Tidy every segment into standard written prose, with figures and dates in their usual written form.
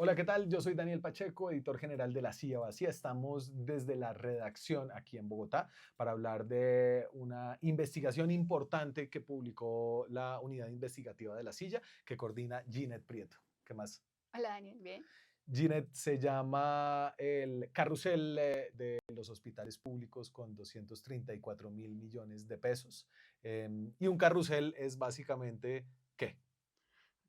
Hola, ¿qué tal? Yo soy Daniel Pacheco, editor general de La Silla Vacía. Estamos desde la redacción aquí en Bogotá para hablar de una investigación importante que publicó la unidad investigativa de La Silla, que coordina Ginette Prieto. ¿Qué más? Hola Daniel, bien. Ginette, se llama el carrusel de los hospitales públicos con 234.000 millones de pesos. Y un carrusel es básicamente, ¿qué?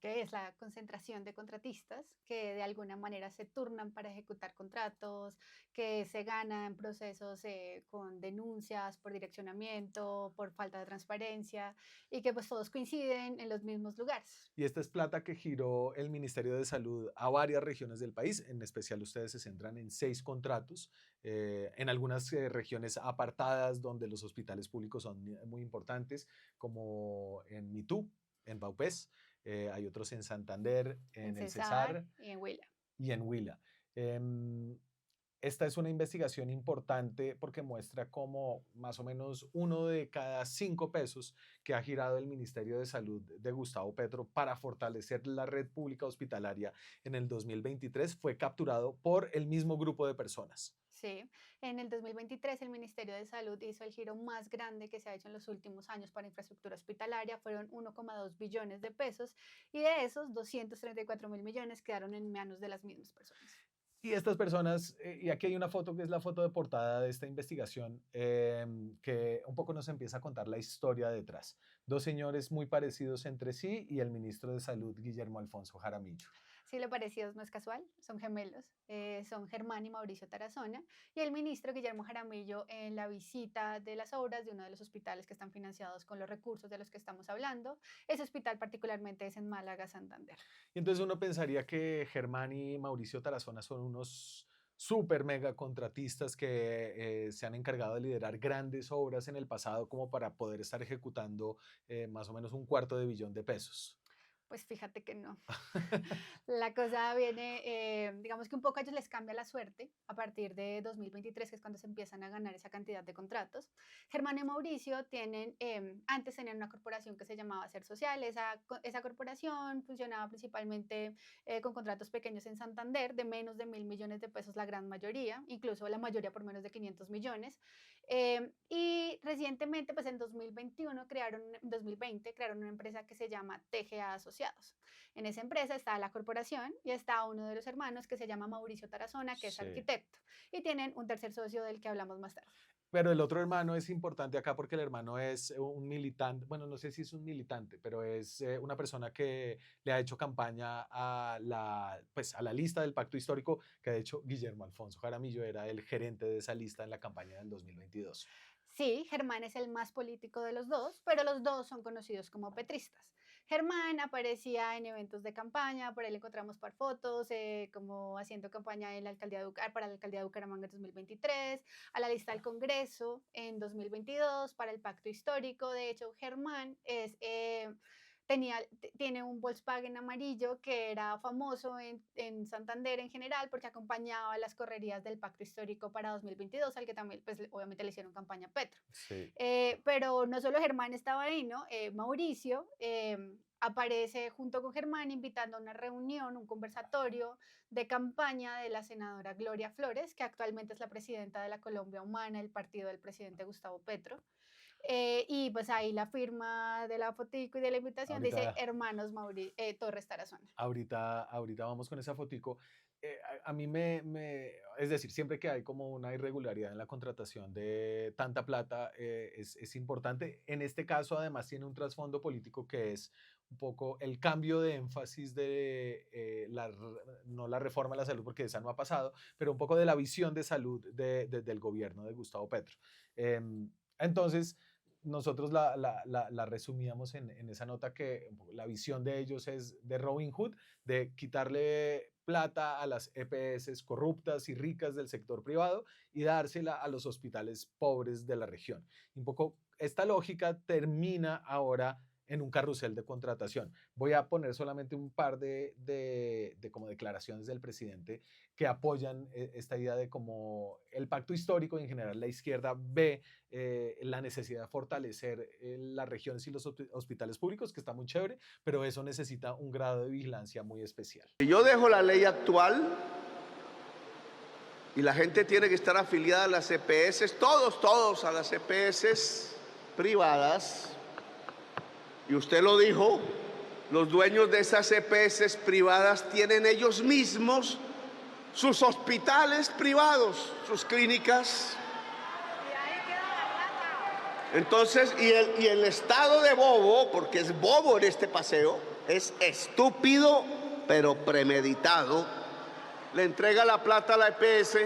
Que es la concentración de contratistas que de alguna manera se turnan para ejecutar contratos, que se ganan procesos con denuncias por direccionamiento, por falta de transparencia y que pues todos coinciden en los mismos lugares. Y esta es plata que giró el Ministerio de Salud a varias regiones del país. En especial ustedes se centran en 6 contratos, en algunas regiones apartadas donde los hospitales públicos son muy importantes, como en Mitú, en Vaupés. Hay otros en Santander, En en el Cesar Cesar y en Huila. y en Huila. Em, Esta es una investigación importante porque muestra cómo más o menos 1 de cada 5 pesos que ha girado el Ministerio de Salud de Gustavo Petro para fortalecer la red pública hospitalaria en el 2023 fue capturado por el mismo grupo de personas. Sí, en el 2023 el Ministerio de Salud hizo el giro más grande que se ha hecho en los últimos años para infraestructura hospitalaria, fueron 1,2 billones de pesos y de esos 234 mil millones quedaron en manos de las mismas personas. Y estas personas, y aquí hay una foto que es la foto de portada de esta investigación, que un poco nos empieza a contar la historia detrás. Dos señores muy parecidos entre sí y el ministro de Salud, Guillermo Alfonso Jaramillo. Sí, lo parecidos no es casual, son gemelos, son Germán y Mauricio Tarazona, y el ministro Guillermo Jaramillo en la visita de las obras de uno de los hospitales que están financiados con los recursos de los que estamos hablando. Ese hospital particularmente es en Málaga, Santander. Y entonces uno pensaría que Germán y Mauricio Tarazona son unos super mega contratistas que se han encargado de liderar grandes obras en el pasado como para poder estar ejecutando más o menos 1/4 de billón de pesos. Pues fíjate que no. La cosa viene, digamos que un poco a ellos les cambia la suerte a partir de 2023, que es cuando se empiezan a ganar esa cantidad de contratos. Germán y Mauricio tienen, antes tenían una corporación que se llamaba Ser Social. Esa corporación funcionaba principalmente con contratos pequeños en Santander, de menos de 1.000 millones de pesos la gran mayoría, incluso la mayoría por menos de 500 millones. Y recientemente, pues en 2020 crearon una empresa que se llama TGA Asociados. En esa empresa está la corporación y está uno de los hermanos que se llama Mauricio Tarazona, que es Sí. arquitecto, y tienen un tercer socio del que hablamos más tarde. Pero el otro hermano es importante acá porque el hermano es un militante, bueno, no sé si es un militante, pero es una persona que le ha hecho campaña pues, a la lista del pacto histórico, que de hecho Guillermo Alfonso Jaramillo era el gerente de esa lista en la campaña del 2022. Sí, Germán es el más político de los dos, pero los dos son conocidos como petristas. Germán aparecía en eventos de campaña, por ahí le encontramos par fotos, como haciendo campaña en la alcaldía para la alcaldía de Bucaramanga en 2023, a la lista del Congreso en 2022, para el pacto histórico. De hecho, Germán tiene un Volkswagen amarillo que era famoso en Santander en general porque acompañaba las correrías del pacto histórico para 2022, al que también, pues, obviamente le hicieron campaña a Petro. Sí. Pero no solo Germán estaba ahí, ¿no? Mauricio aparece junto con Germán invitando a una reunión, un conversatorio de campaña de la senadora Gloria Flores, que actualmente es la presidenta de la Colombia Humana, el partido del presidente Gustavo Petro. Y pues ahí la firma de la fotico y de la invitación dice Ahorita, hermanos Torres Tarazona. ahorita vamos con esa fotico. A mí es decir, siempre que hay como una irregularidad en la contratación de tanta plata, es importante. En este caso, además, tiene un trasfondo político que es un poco el cambio de énfasis de no la reforma a la salud, porque esa no ha pasado, pero un poco de la visión de salud del gobierno de Gustavo Petro. Entonces, nosotros la resumíamos en esa nota que la visión de ellos es de Robin Hood, de quitarle plata a las EPS corruptas y ricas del sector privado y dársela a los hospitales pobres de la región. Y un poco esta lógica termina ahora en un carrusel de contratación. Voy a poner solamente un par de presidente, como declaraciones del presidente que apoyan esta idea de cómo el pacto histórico y en general la izquierda ve la necesidad de fortalecer las regiones y los hospitales públicos, que está muy chévere, pero eso necesita un grado de vigilancia muy especial. Yo dejo la ley actual y la gente tiene que estar afiliada a las EPS, todos a las EPS privadas. Y usted lo dijo, los dueños de esas EPS privadas tienen ellos mismos sus hospitales privados, sus clínicas. Entonces, y el estado de bobo, porque es bobo en este paseo, es estúpido, pero premeditado, le entrega la plata a la EPS.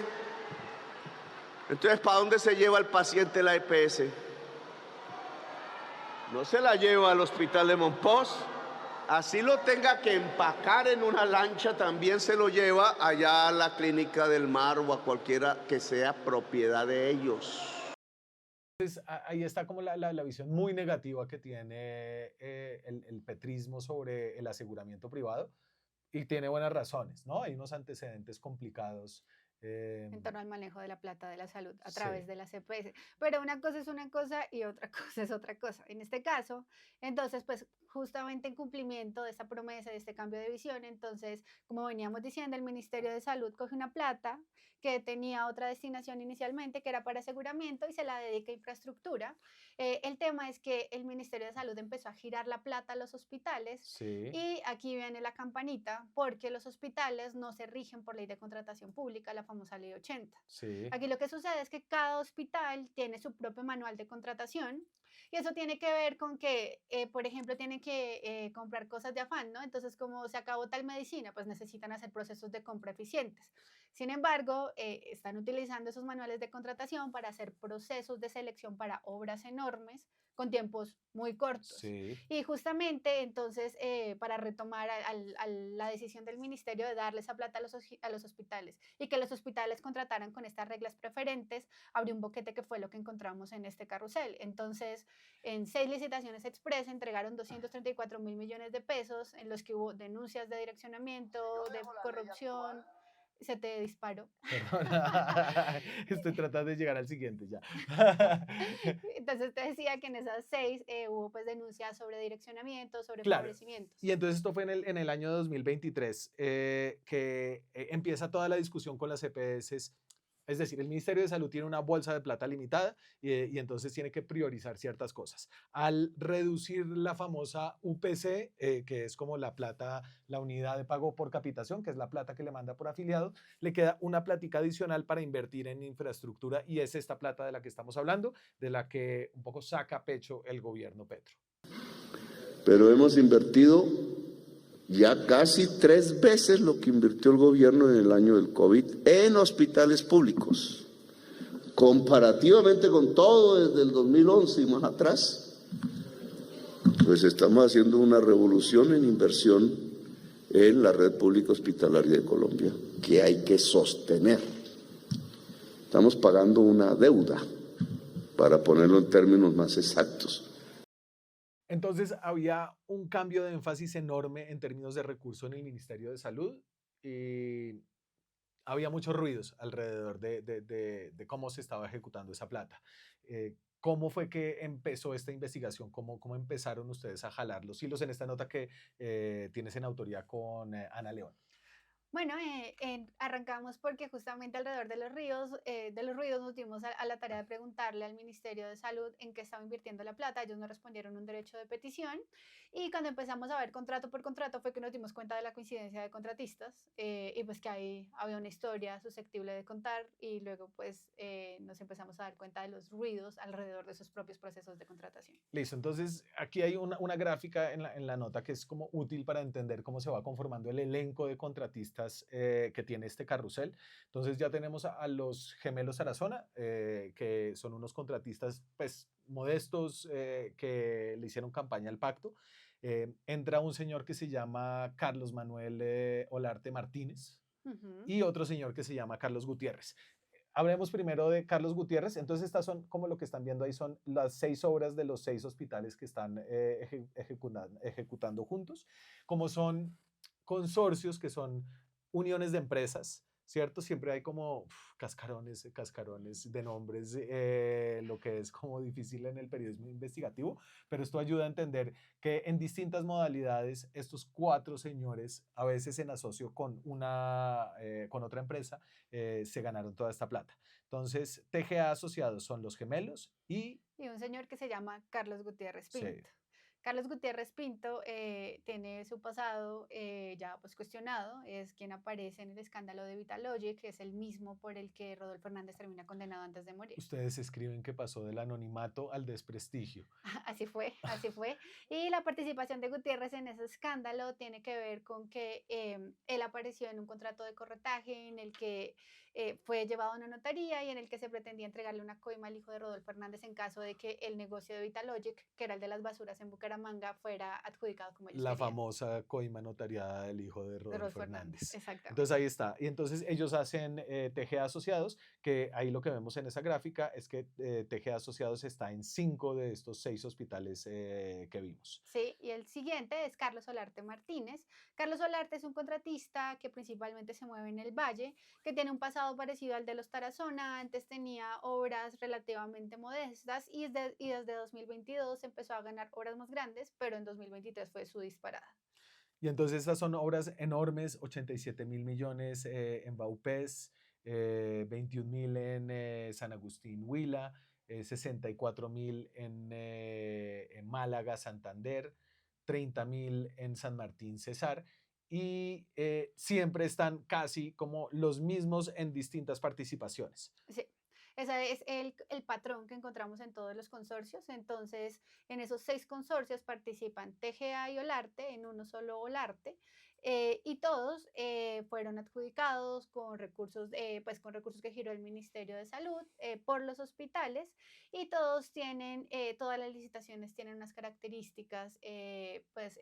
Entonces, ¿para dónde se lleva el paciente la EPS? No se la lleva al hospital de Monpós. Así lo tenga que empacar en una lancha, también se lo lleva allá a la Clínica del Mar o a cualquiera que sea propiedad de ellos. Entonces, ahí está como la visión muy negativa que tiene el petrismo sobre el aseguramiento privado, y tiene buenas razones, ¿no? Hay unos antecedentes complicados. En torno al manejo de la plata de la salud a Sí. través de las EPS. Pero una cosa es una cosa y otra cosa es otra cosa. En este caso, entonces, pues justamente en cumplimiento de esta promesa, de este cambio de visión, entonces, como veníamos diciendo, el Ministerio de Salud coge una plata que tenía otra destinación inicialmente, que era para aseguramiento, y se la dedica a infraestructura. El tema es que el Ministerio de Salud empezó a girar la plata a los hospitales. Sí. Y aquí viene la campanita, porque los hospitales no se rigen por ley de contratación pública, la famosa ley 80. Sí. Aquí lo que sucede es que cada hospital tiene su propio manual de contratación, y eso tiene que ver con que, por ejemplo, tienen que comprar cosas de afán, ¿no? Entonces, como se acabó tal medicina, pues necesitan hacer procesos de compra eficientes. Sin embargo, están utilizando esos manuales de contratación para hacer procesos de selección para obras enormes con tiempos muy cortos. Sí. Y justamente entonces, para retomar la decisión del ministerio de darle esa plata a los hospitales y que los hospitales contrataran con estas reglas preferentes, abrió un boquete que fue lo que encontramos en este carrusel. Entonces, en 6 licitaciones express entregaron 234.000 millones de pesos, en los que hubo denuncias de direccionamiento, de corrupción. Se te disparó. Perdona, estoy tratando de llegar al siguiente ya. Entonces te decía que en esas 6 hubo pues denuncias sobre direccionamiento, sobre Claro. favorecimientos. Y entonces esto fue en el año 2023 que empieza toda la discusión con las EPS. Es decir, el Ministerio de Salud tiene una bolsa de plata limitada y entonces tiene que priorizar ciertas cosas. Al reducir la famosa UPC, que es como la plata, la unidad de pago por capitación, que es la plata que le manda por afiliado, le queda una plática adicional para invertir en infraestructura, y es esta plata de la que estamos hablando, de la que un poco saca pecho el gobierno Petro. Pero hemos invertido ya casi 3 veces lo que invirtió el gobierno en el año del COVID en hospitales públicos. Comparativamente con todo desde el 2011 y más atrás, pues estamos haciendo una revolución en inversión en la red pública hospitalaria de Colombia, que hay que sostener. Estamos pagando una deuda, para ponerlo en términos más exactos. Entonces había un cambio de énfasis enorme en términos de recursos en el Ministerio de Salud, y había muchos ruidos alrededor de cómo se estaba ejecutando esa plata. ¿Cómo fue que empezó esta investigación? ¿Cómo empezaron ustedes a jalar los hilos en esta nota que tienes en autoría con Ana León? Bueno, arrancamos porque justamente alrededor de los ruidos nos dimos a la tarea de preguntarle al Ministerio de Salud en qué estaba invirtiendo la plata. Ellos nos respondieron un derecho de petición, y cuando empezamos a ver contrato por contrato fue que nos dimos cuenta de la coincidencia de contratistas, y pues que ahí había una historia susceptible de contar, y luego pues nos empezamos a dar cuenta de los ruidos alrededor de esos propios procesos de contratación. Listo, entonces aquí hay una gráfica en la nota que es como útil para entender cómo se va conformando el elenco de contratistas que tiene este carrusel. Entonces ya tenemos a los gemelos Tarazona, que son unos contratistas pues modestos, que le hicieron campaña al pacto. Entra un señor que se llama Carlos Manuel Olarte Martínez y otro señor que se llama Carlos Gutiérrez. Hablemos primero de Carlos Gutiérrez. Entonces estas son, como lo que están viendo ahí, son las 6 obras de los 6 hospitales que están ejecutando juntos. Como son consorcios que son uniones de empresas, ¿cierto? Siempre hay como cascarones de nombres, lo que es como difícil en el periodismo investigativo, pero esto ayuda a entender que en distintas modalidades estos cuatro señores, a veces en asocio con otra empresa, se ganaron toda esta plata. Entonces, TGA Asociados son los gemelos Y un señor que se llama Carlos Gutiérrez sí, Pinto. Carlos Gutiérrez Pinto tiene su pasado ya pues cuestionado, es quien aparece en el escándalo de Vitalogic, que es el mismo por el que Rodolfo Hernández termina condenado antes de morir. ustedes escriben que pasó del anonimato al desprestigio. Así fue, así fue. Y la participación de Gutiérrez en ese escándalo tiene que ver con que él apareció en un contrato de corretaje en el que fue llevado a una notaría y en el que se pretendía entregarle una coima al hijo de Rodolfo Hernández en caso de que el negocio de Vitalogic, que era el de las basuras en Bucaramanga, fuera adjudicado como ellos La querían. famosa coima notariada del hijo de De Rodolfo Rodolfo Hernández, Hernández. exactamente. Entonces ahí está. Y entonces ellos hacen TGA Asociados, que ahí lo que vemos en esa gráfica es que TGA Asociados está en 5 de estos 6 hospitales que vimos. Sí, y el siguiente es Carlos Solarte Martínez. Carlos Solarte es un contratista que principalmente se mueve en el Valle, que tiene un pasado parecido al de los Tarazona. Antes tenía obras relativamente modestas y desde 2022 empezó a ganar obras más grandes, pero en 2023 fue su disparada. Y entonces estas son obras enormes, 87.000 millones en Baupés, 21.000 en San Agustín Huila, 64.000 en Málaga, Santander, 30.000 en San Martín Cesar. Y siempre están casi como los mismos en distintas participaciones. Sí, ese es el patrón que encontramos en todos los consorcios. Entonces, en esos 6 consorcios participan TGA y Olarte, en uno solo Olarte, y todos fueron adjudicados pues, con recursos que giró el Ministerio de Salud por los hospitales, y todos tienen, todas las licitaciones tienen unas características, pues,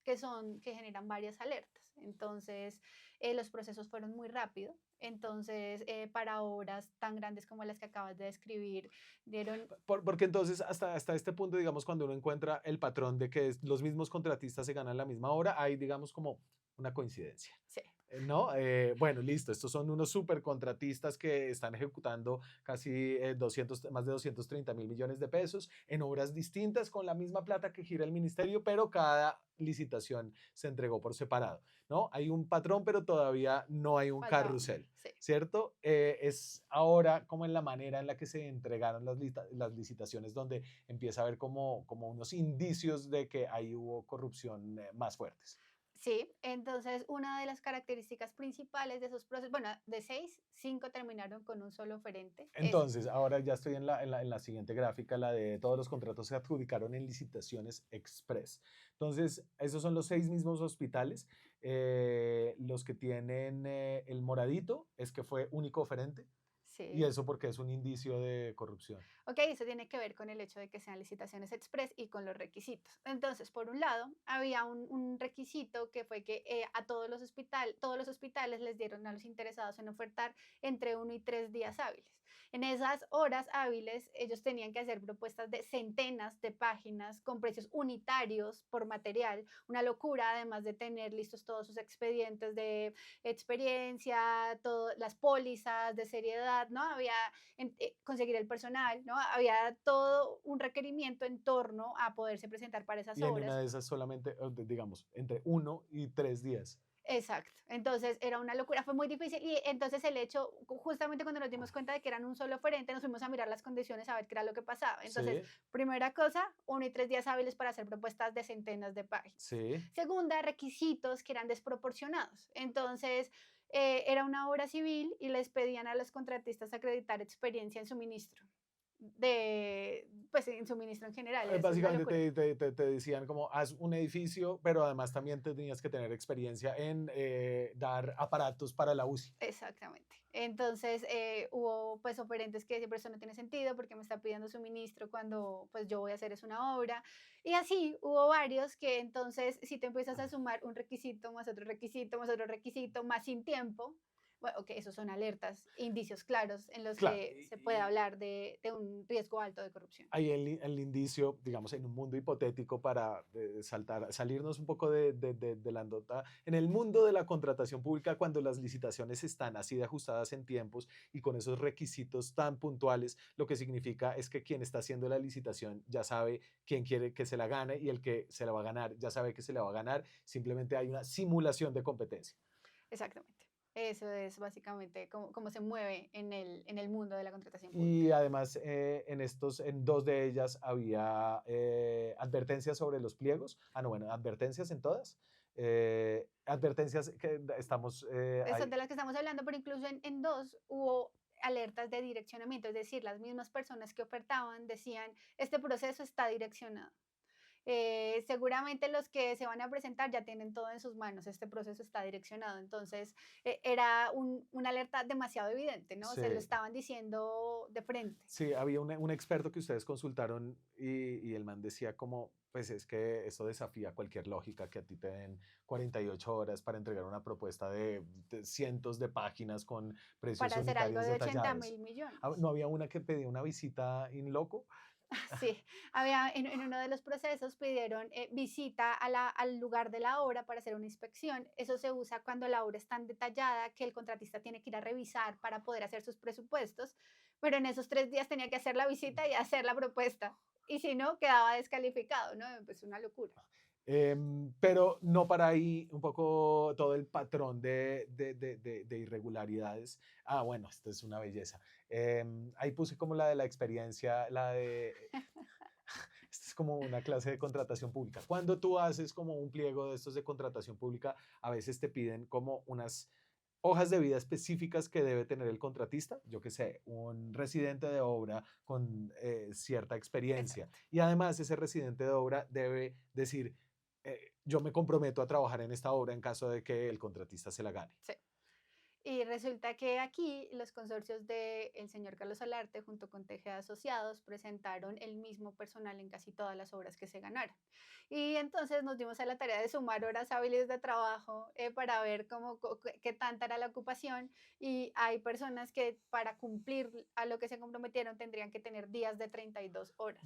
que generan varias alertas. Entonces, los procesos fueron muy rápidos. Entonces, para obras tan grandes como las que acabas de describir, dieron, Porque entonces hasta este punto, digamos, cuando uno encuentra el patrón de que los mismos contratistas se ganan la misma hora, hay, digamos, como una coincidencia. sí, ¿No? Bueno, listo, estos son unos super contratistas que están ejecutando casi más de 230.000 millones de pesos en obras distintas con la misma plata que gira el ministerio, pero cada licitación se entregó por separado, ¿no? Hay un patrón, pero todavía no hay un faltaba, carrusel, sí. ¿cierto? Es ahora como en la manera en la que se entregaron las licitaciones donde empieza a haber como unos indicios de que ahí hubo corrupción más fuertes. Sí, entonces una de las características principales de esos procesos, bueno, de 6, 5 terminaron con un solo oferente. Entonces, ahora ya estoy en la siguiente gráfica, la de todos los contratos se adjudicaron en licitaciones express. Entonces, esos son los 6 mismos hospitales. Los que tienen el moradito es que fue único oferente. Y Sí. eso porque es un indicio de corrupción. Ok, eso tiene que ver con el hecho de que sean licitaciones express y con los requisitos. Entonces, por un lado, había un requisito que fue que a todos los hospitales les dieron a los interesados en ofertar entre 1 y 3 días hábiles. En esas horas hábiles, ellos tenían que hacer propuestas de centenas de páginas con precios unitarios por material, una locura, además de tener listos todos sus expedientes de experiencia, las pólizas de seriedad, ¿no? Había conseguir el personal, ¿no? Había todo un requerimiento en torno a poderse presentar para esas Y en una obras. de esas solamente, digamos, entre 1 y 3 días. Exacto. Entonces era una locura, fue muy difícil y entonces el hecho, justamente cuando nos dimos cuenta de que eran un solo oferente, nos fuimos a mirar las condiciones a ver qué era lo que pasaba. Entonces, Sí, primera cosa, 1 y 3 días hábiles para hacer propuestas de centenas de páginas. sí. Segunda, requisitos que eran desproporcionados. Entonces, era una obra civil y les pedían a los contratistas acreditar experiencia en suministro. Pues en suministro en general, es una Básicamente locura. te decían como haz un edificio, pero además también tenías que tener experiencia en dar aparatos para la UCI. Exactamente. Entonces, hubo pues oferentes que siempre eso no tiene sentido porque me está pidiendo suministro cuando pues yo voy a hacer es una obra. Y así hubo varios que entonces si te empiezas a sumar un requisito más otro requisito más otro requisito más sin tiempo, Bueno, ok, esos son alertas, indicios claros en los Claro, que se puede hablar de un riesgo alto de corrupción. hay el indicio, digamos, en un mundo hipotético para salirnos un poco de la nota, en el mundo de la contratación pública, cuando las licitaciones están así de ajustadas en tiempos y con esos requisitos tan puntuales, lo que significa es que quien está haciendo la licitación ya sabe quién quiere que se la gane y el que se la va a ganar ya sabe que se la va a ganar, simplemente hay una simulación de competencia. Exactamente. Eso es básicamente cómo se mueve en el mundo de la contratación pública. Y además, en dos de ellas había advertencias sobre los pliegos. Ah, no, bueno, advertencias en todas. Advertencias que estamos Son ahí. de las que estamos hablando, pero incluso en dos hubo alertas de direccionamiento, es decir, las mismas personas que ofertaban decían, este proceso está direccionado. Seguramente los que se van a presentar ya tienen todo en sus manos, este proceso está direccionado. Entonces, era una alerta demasiado evidente, ¿no? Se lo Sí, estaban diciendo de frente. sí, había un experto que ustedes consultaron y el man decía como, pues es que esto desafía cualquier lógica, que a ti te den 48 horas para entregar una propuesta de cientos de páginas con precios Para hacer algo unitarios de 80 detallados. mil Ah, millones. ¿no había una que pedía una visita in loco? Sí, había en uno de los procesos pidieron visita al lugar de la obra para hacer una inspección. Eso se usa cuando la obra es tan detallada que el contratista tiene que ir a revisar para poder hacer sus presupuestos, pero en esos 3 días tenía que hacer la visita y hacer la propuesta. Y si no, quedaba descalificado, ¿no? Pues una locura. Pero no para ahí un poco todo el patrón de irregularidades. Ah, bueno, esto es una belleza. Ahí puse como la de la experiencia, la de esto es como una clase de contratación pública. Cuando tú haces como un pliego de estos de contratación pública, a veces te piden como unas hojas de vida específicas que debe tener el contratista, yo que sé, un residente de obra con cierta experiencia. Exacto. Y además ese residente de obra debe decir, yo me comprometo a trabajar en esta obra en caso de que el contratista se la gane. Sí. Y resulta que aquí los consorcios del señor Carlos Solarte junto con Tejeda Asociados presentaron el mismo personal en casi todas las obras que se ganaron. Y entonces nos dimos a la tarea de sumar horas hábiles de trabajo para ver qué tanta era la ocupación. Y hay personas que para cumplir a lo que se comprometieron tendrían que tener días de 32 horas.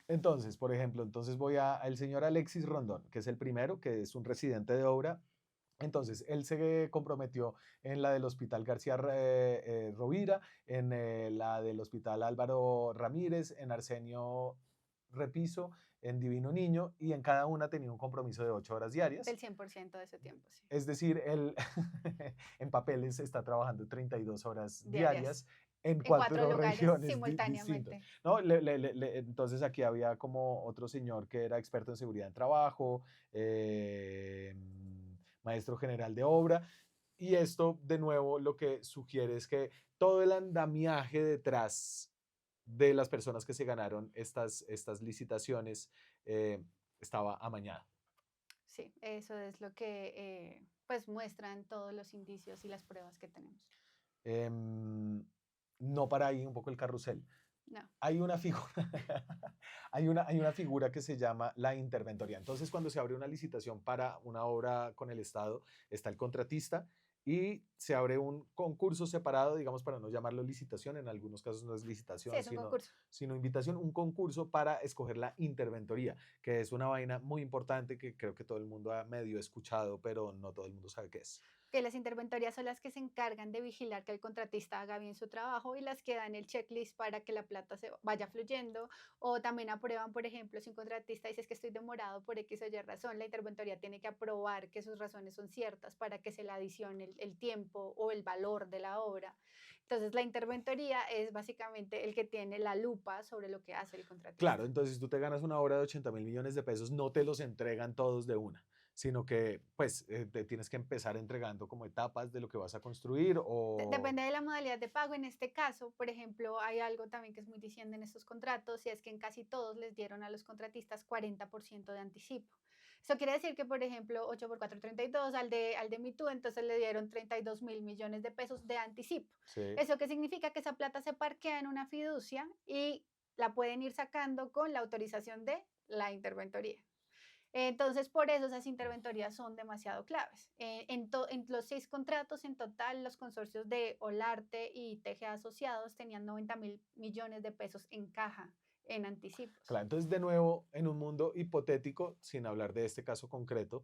Entonces, por ejemplo, entonces voy al señor Alexis Rondón, que es el primero, que es un residente de obra. Entonces, él se comprometió en la del Hospital García Rovira, en la del Hospital Álvaro Ramírez, en Arsenio Repiso, en Divino Niño, y en cada una tenía un compromiso de 8 horas Del diarias. 100% de ese tiempo, sí. Es decir, él en papeles está trabajando 32 horas Diarias. diarias en En 4 lugares regiones distintas. simultáneamente. ¿No? Entonces aquí había como otro señor que era experto en seguridad en trabajo, maestro general de obra, y esto de nuevo lo que sugiere es que todo el andamiaje detrás de las personas que se ganaron estas licitaciones estaba amañado. Sí, eso es lo que pues muestran todos los indicios y las pruebas que tenemos. Em, no para ahí un poco el carrusel. No, Hay una figura, hay una figura que se llama la interventoría. Entonces, cuando se abre una licitación para una obra con el Estado, está el contratista y se abre un concurso separado, digamos, para no llamarlo licitación, en algunos casos no es sí, licitación, es un concurso. sino invitación, un concurso para escoger la interventoría, que es una vaina muy importante que creo que todo el mundo ha medio escuchado, pero no todo el mundo sabe qué es. Que las interventorías son las que se encargan de vigilar que el contratista haga bien su trabajo y las que dan el checklist para que la plata se vaya fluyendo o también aprueban, por ejemplo, si un contratista dice "Es que estoy demorado por X o Y razón, la interventoría tiene que aprobar que sus razones son ciertas para que se le adicione el tiempo o el valor de la obra. Entonces, la interventoría es básicamente el que tiene la lupa sobre lo que hace el Claro, contratista. entonces si tú te ganas una obra de 80.000 millones de pesos, no te los entregan todos de una, sino que pues te tienes que empezar entregando como etapas de lo que vas a construir o... Depende de la modalidad de pago. En este caso, por ejemplo, hay algo también que es muy diciendo en estos contratos y es que en casi todos les dieron a los contratistas 40% de anticipo. Eso quiere decir que, por ejemplo, 8 por 4, 32, al de MeToo, entonces le dieron 32.000 millones de pesos de anticipo. Sí. ¿Eso qué significa? Que esa plata se parquea en una fiducia y la pueden ir sacando con la autorización de la interventoría. Entonces, por eso esas interventorías son demasiado claves. En los 6 contratos en total, los consorcios de Olarte y TGA Asociados tenían 90.000 millones de pesos en caja, en anticipos. Claro, entonces de nuevo, en un mundo hipotético, sin hablar de este caso concreto,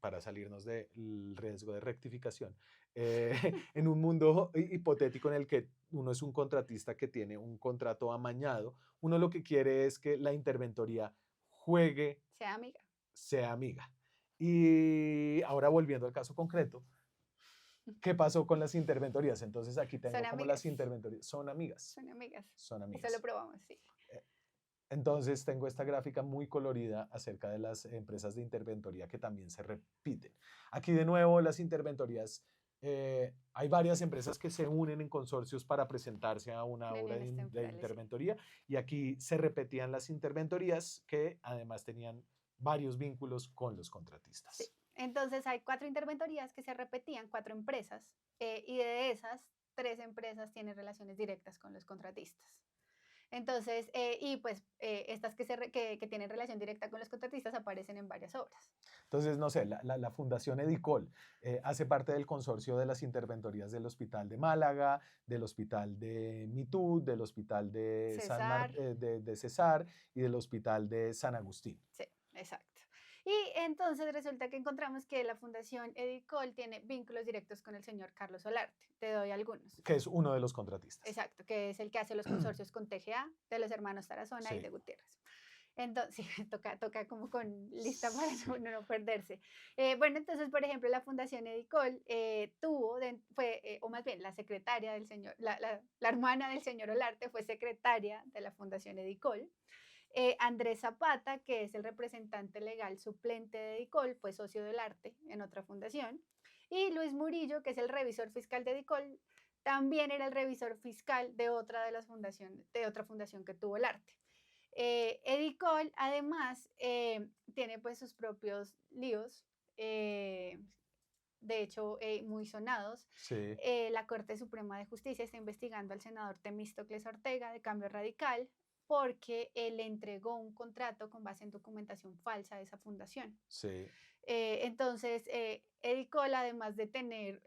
para salirnos del riesgo de rectificación, eh, en un mundo hipotético en el que uno es un contratista que tiene un contrato amañado, uno lo que quiere es que la interventoría juegue, Sea amiga. sea amiga. Y ahora volviendo al caso concreto, ¿qué pasó con las interventorías? Entonces aquí tengo Son como las amigas. interventorías son amigas, Son amigas. son Eso lo amigas. probamos, sí. Eh, Entonces tengo esta gráfica muy colorida acerca de las empresas de interventoría que también se repiten. Aquí de nuevo las interventorías, hay varias empresas que se unen en consorcios para presentarse a una obra Uniones de temporales, sí. interventoría y aquí se repetían las interventorías que además tenían varios vínculos con los Sí. contratistas. Entonces hay 4 interventorías que se repetían, 4 empresas, y de esas, 3 empresas tienen relaciones directas con los contratistas. Entonces, y pues estas que tienen relación directa con los contratistas aparecen en varias obras. Entonces, no sé, la Fundación Edicol hace parte del consorcio de las interventorías del Hospital de Málaga, del Hospital de Mitud, del Hospital de, César, de Cesar y del Hospital de San Agustín, sí, exacto. Y entonces resulta que encontramos que la Fundación Edicol tiene vínculos directos con el señor Carlos Olarte. Te doy algunos. que es uno de los contratistas. Exacto, que es el que hace los consorcios con TGA, de los hermanos Tarazona y Sí, de Gutiérrez. Entonces, sí, toca como con lista para no perderse. Bueno, entonces, por ejemplo, la Fundación Edicol o más bien la secretaria del señor, la hermana del señor Olarte fue secretaria de la Fundación Edicol. Andrés Zapata, que es el representante legal suplente de Edicol, fue socio del arte en otra fundación. Y Luis Murillo, que es el revisor fiscal de Edicol, también era el revisor fiscal de otra de las fundaciones, de otra fundación que tuvo el arte. Edicol, además, tiene pues sus propios líos, de hecho, muy sonados. sí, La Corte Suprema de Justicia está investigando al senador Temístocles Ortega de Cambio Radical porque le entregó un contrato con base en documentación falsa a esa fundación. sí. Entonces, Edicol, además de tener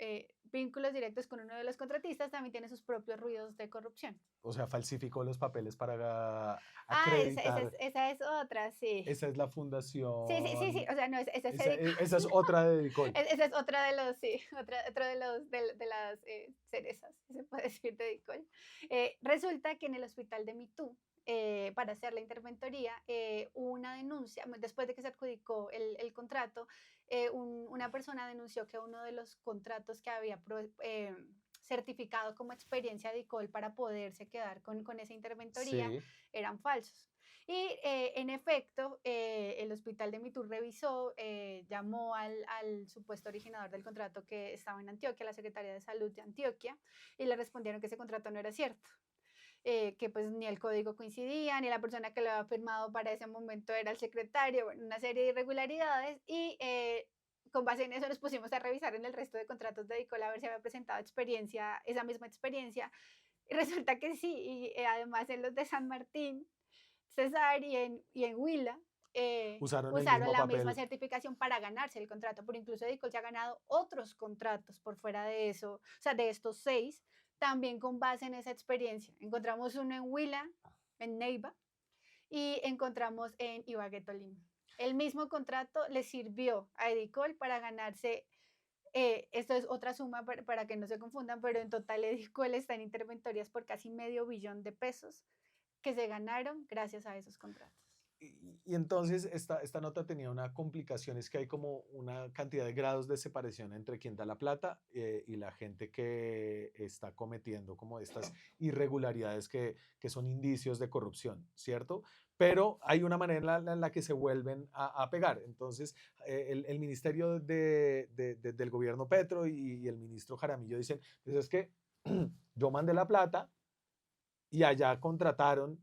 vínculos directos con uno de los contratistas, también tiene sus propios ruidos de corrupción. O sea, falsificó los papeles para Ah, esa acreditar. esa es otra, sí. Esa es la Sí, sí, sí, sí, fundación. o sea, no, esa es Esa, Edicol. esa es otra de Edicol. Esa es otra de los, sí, otro de las cerezas, si se puede decir, de Edicol. Resulta que en el hospital de Mitú, para hacer la interventoría, hubo una denuncia, después de que se adjudicó el contrato, una persona denunció que uno de los contratos que había certificado como experiencia de Edicol para poderse quedar con esa interventoría Sí, eran falsos. Y en efecto, el hospital de Mitur revisó, llamó al supuesto originador del contrato que estaba en Antioquia, la Secretaría de Salud de Antioquia, y le respondieron que ese contrato no era cierto. Que pues ni el código coincidía, ni la persona que lo había firmado para ese momento era el secretario, bueno, una serie de irregularidades y con base en eso nos pusimos a revisar en el resto de contratos de Edicol a ver si había presentado experiencia, esa misma experiencia, y resulta que sí, y además en los de San Martín, César y en Huila, usaron el usaron mismo la misma papel. certificación para ganarse el contrato, pero incluso Edicol se ha ganado otros contratos por fuera de eso, o sea, de estos 6, también con base en esa experiencia. Encontramos uno en Huila, en Neiva, y encontramos en Ibagué, Tolima. El mismo contrato le sirvió a Edicol para ganarse, esto es otra suma para que no se confundan, pero en total Edicol está en interventorias por casi medio billón de pesos que se ganaron gracias a esos contratos. Y entonces esta nota tenía una complicación, es que hay como una cantidad de grados de separación entre quien da la plata y la gente que está cometiendo como estas irregularidades que son indicios de corrupción, ¿cierto? Pero hay una manera en la que se vuelven a pegar. Entonces, el ministerio del gobierno Petro y el ministro Jaramillo dicen, pues es que yo mandé la plata y allá contrataron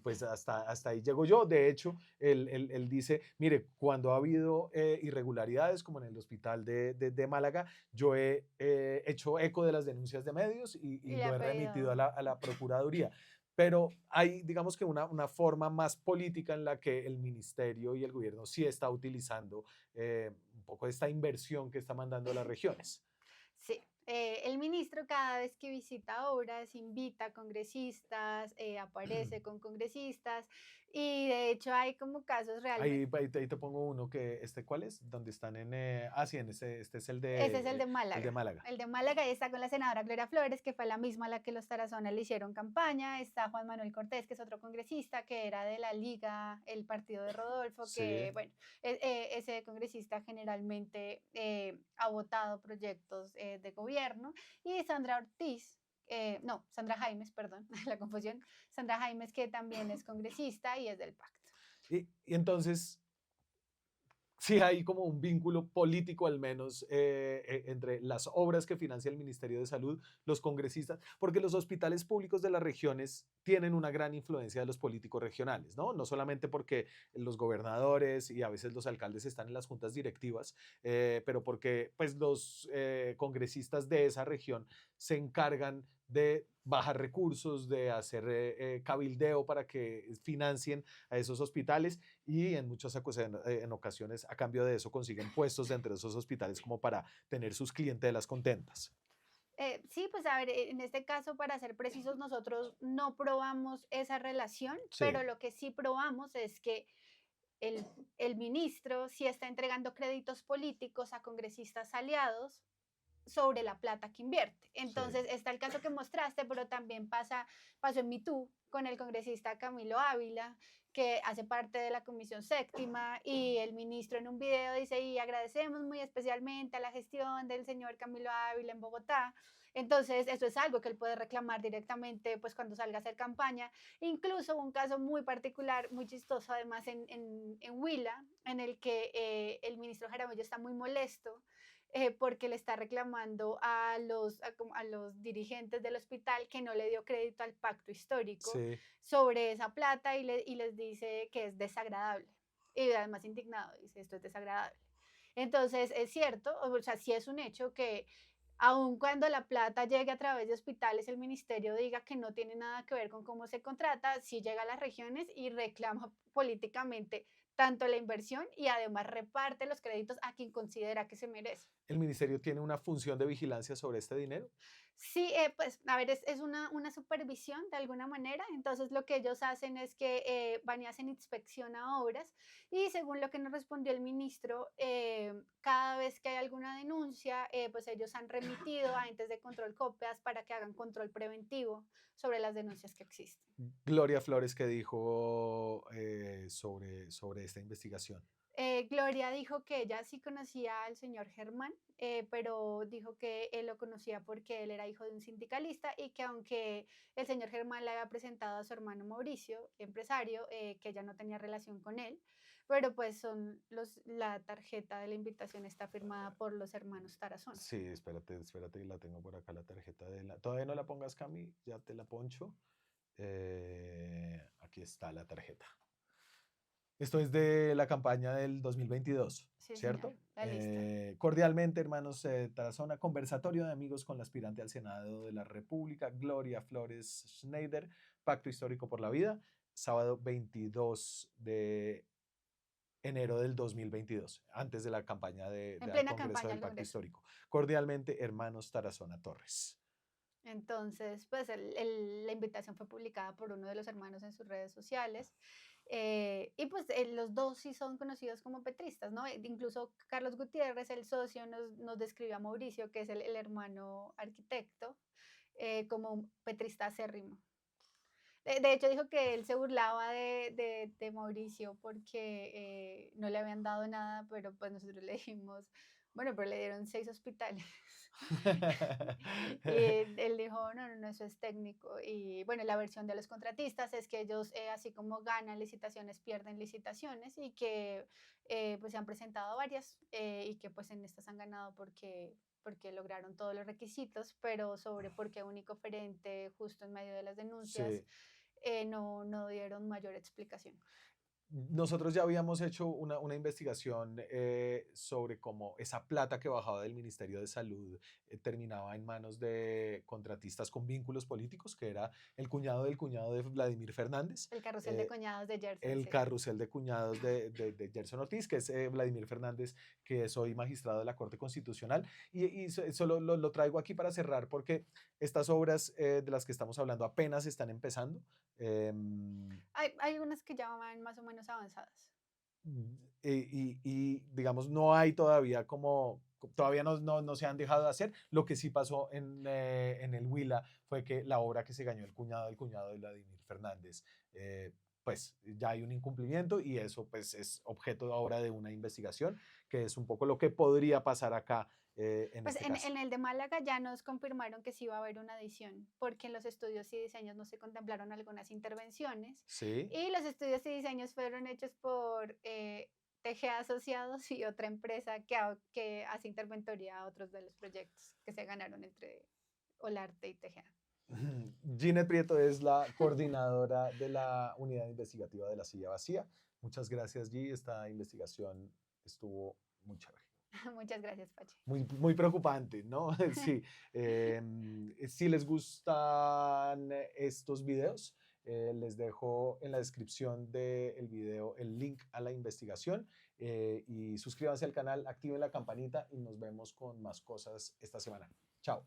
pues hasta ahí llego yo. De hecho, él dice, mire, cuando ha habido irregularidades como en el hospital de Málaga, yo he hecho eco de las denuncias de medios Y y le lo ha he remitido pedido, a la Procuraduría. pero hay, digamos que una forma más política en la que el ministerio y el gobierno sí está utilizando un poco esta inversión que está mandando a las regiones. Sí, el ministro cada vez que visita obras invita a congresistas, aparece con congresistas y de hecho hay como casos realmente. Ahí te pongo uno que, ¿cuál es? Donde están sí, este es Ese es el de Málaga. El de Málaga y está con la senadora Gloria Flores, que fue la misma a la que los Tarazona le hicieron campaña. Está Juan Manuel Cortés, que es otro congresista, que era de la Liga, el partido de Rodolfo, que Sí, bueno, ese congresista generalmente ha votado proyectos de gobierno. Y Sandra Ortiz, no, Sandra Jaimes, perdón, la confusión. Sandra Jaimes, que también es congresista y es del pacto. y entonces sí hay como un vínculo político al menos entre las obras que financia el Ministerio de Salud, los congresistas, porque los hospitales públicos de las regiones tienen una gran influencia de los políticos regionales, ¿no? No solamente porque los gobernadores y a veces los alcaldes están en las juntas directivas, pero porque pues los congresistas de esa región se encargan de bajar recursos, de hacer cabildeo para que financien a esos hospitales y en muchas en ocasiones a cambio de eso consiguen puestos dentro de esos hospitales como para tener sus clientelas contentas. Sí, pues a ver, en este caso, para ser precisos, nosotros no probamos esa relación, pero Sí, lo que sí probamos es que el, el ministro sí está entregando créditos políticos a congresistas aliados sobre la plata que invierte. sí. Entonces, está el caso que mostraste, pero también pasó en MeToo con el congresista Camilo Ávila, que hace parte de la Comisión Séptima, y el ministro en un video dice, y agradecemos muy especialmente a la gestión del señor Camilo Ávila en Bogotá. Entonces, eso es algo que él puede reclamar directamente pues, cuando salga a hacer campaña. Incluso un caso muy particular, muy chistoso, además en Huila, en el que el ministro Jaramillo está muy molesto porque le está reclamando a los dirigentes del hospital que no le dio crédito al pacto histórico Sí, sobre esa plata y les dice que es desagradable. Y además indignado, dice, esto es desagradable. Entonces, es cierto, o sea, sí es un hecho que aun cuando la plata llegue a través de hospitales, el ministerio diga que no tiene nada que ver con cómo se contrata, sí llega a las regiones y reclama políticamente tanto la inversión y además reparte los créditos a quien considera que se merece. el ministerio tiene una función de vigilancia sobre este dinero. Sí, pues a ver, es una supervisión de alguna manera. Entonces lo que ellos hacen es que van y hacen inspección a obras y según lo que nos respondió el ministro, cada vez que hay alguna denuncia, pues ellos han remitido a entes de control COPEAS para que hagan control preventivo sobre las denuncias que existen. Gloria Flores que dijo sobre esta investigación. Gloria dijo que ella sí conocía al señor Germán, pero dijo que él lo conocía porque él era hijo de un sindicalista y que aunque el señor Germán le había presentado a su hermano Mauricio, empresario, que ella no tenía relación con él, pero pues la tarjeta de la invitación está firmada por los hermanos Tarazona. Sí, espérate, la tengo por acá la tarjeta de la. Todavía no la pongas, Cami, ya te la poncho. Aquí está la tarjeta. Esto es de la campaña del 2022, Sí, señor, ¿cierto? la lista. Cordialmente, hermanos Tarazona, conversatorio de amigos con la aspirante al Senado de la República, Gloria Flores Schneider, Pacto Histórico por la Vida, sábado 22 de enero del 2022, antes de la campaña En al plena Congreso campaña del al Pacto Congreso. Histórico. Cordialmente, hermanos Tarazona Torres. Entonces, pues la invitación fue publicada por uno de los hermanos en sus redes sociales. Y pues los dos sí son conocidos como petristas, ¿no? Incluso Carlos Gutiérrez, el socio, nos describió a Mauricio, que es el hermano arquitecto, como un petrista acérrimo. De hecho, dijo que él se burlaba de Mauricio porque no le habían dado nada, pero pues nosotros le dijimos, bueno, pero le dieron 6 hospitales. Y él dijo, no, no, no, eso es técnico. Y bueno, la versión de los contratistas es que ellos, así como ganan licitaciones, pierden licitaciones y que pues se han presentado varias y que pues en estas han ganado porque lograron todos los requisitos, pero sobre por qué único oferente justo en medio de las denuncias Sí. no dieron mayor explicación. Nosotros ya habíamos hecho una investigación sobre cómo esa plata que bajaba del Ministerio de Salud terminaba en manos de contratistas con vínculos políticos, que era el cuñado del cuñado de Vladimir Fernández, El carrusel de eh, cuñados de Gerson, el sí. carrusel de cuñados de Gerson Ortiz, que es Vladimir Fernández, que es hoy magistrado de la Corte Constitucional. Eso lo traigo aquí para cerrar porque estas obras de las que estamos hablando apenas están empezando. em, Hay unas que ya van más o menos avanzadas. digamos, no hay todavía todavía no se han dejado de hacer. Lo que sí pasó en el Huila fue que la obra que se ganó el cuñado del cuñado de Vladimir Fernández, pues ya hay un incumplimiento y eso pues es objeto ahora de una investigación, que es un poco lo que podría pasar acá en Pues este caso. en el de Málaga ya nos confirmaron que sí va a haber una adición, porque en los estudios y diseños no se contemplaron algunas intervenciones Sí. y los estudios y diseños fueron hechos por TGA Asociados y otra empresa que hace interventoría a otros de los proyectos que se ganaron entre Olarte y TGA. Ginette Prieto es la coordinadora de la unidad investigativa de la silla vacía. Muchas gracias, G. Esta investigación estuvo muy chévere. Muchas gracias, Pache. Muy preocupante, ¿no? Sí. Si les gustan estos videos, les dejo en la descripción del video el link a la investigación y suscríbanse al canal, activen la campanita y nos vemos con más cosas esta semana. Chao.